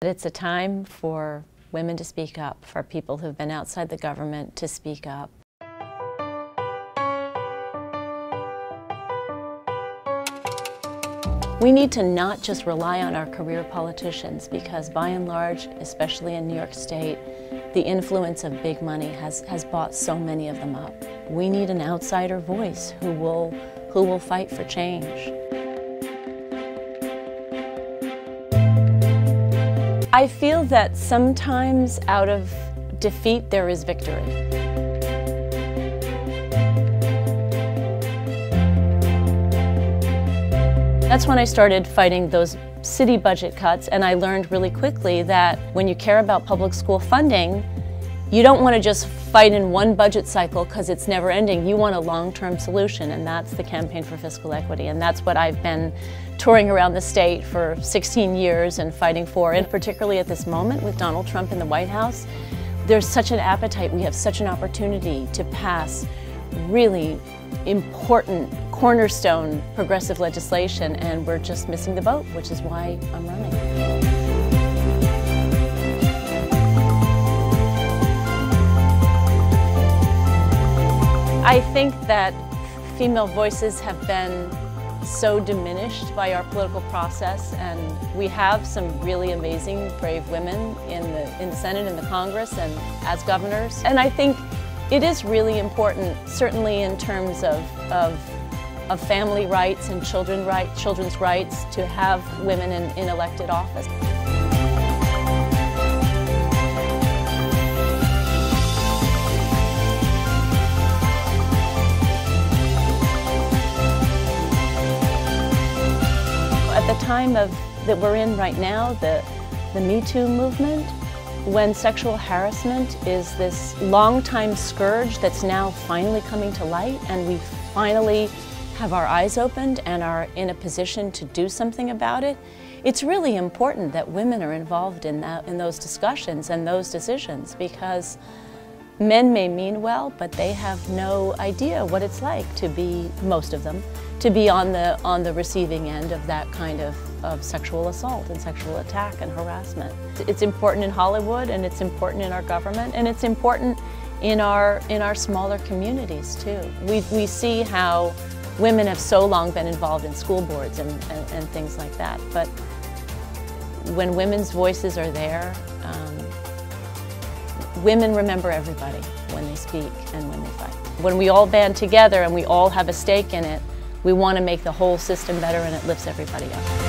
It's a time for women to speak up, for people who've been outside the government to speak up. We need to not just rely on our career politicians because by and large, especially in New York State, the influence of big money has bought so many of them up. We need an outsider voice who will fight for change. I feel that sometimes out of defeat there is victory. That's when I started fighting those city budget cuts, and I learned really quickly that when you care about public school funding, you don't want to just fight in one budget cycle because it's never ending. You want a long-term solution, and that's the Campaign for Fiscal Equity, and that's what I've been touring around the state for 16 years and fighting for, and particularly at this moment with Donald Trump in the White House. There's such an appetite, we have such an opportunity to pass really important cornerstone progressive legislation, and we're just missing the boat, which is why I'm running. I think that female voices have been so diminished by our political process, and we have some really amazing, brave women in the Senate and the Congress and as governors. And I think it is really important, certainly in terms of family rights and children's rights, to have women in elected office. At the time that we're in right now, the Me Too movement, when sexual harassment is this long-time scourge that's now finally coming to light, and we finally have our eyes opened and are in a position to do something about it, it's really important that women are involved in those discussions and those decisions, because men may mean well, but they have no idea what it's like to be, most of them, to be on the receiving end of that kind of sexual assault and sexual attack and harassment. It's important in Hollywood, and it's important in our government, and it's important in our smaller communities too. We see how women have so long been involved in school boards and things like that, but when women's voices are there, women remember everybody when they speak and when they fight. When we all band together and we all have a stake in it, we want to make the whole system better, and it lifts everybody up.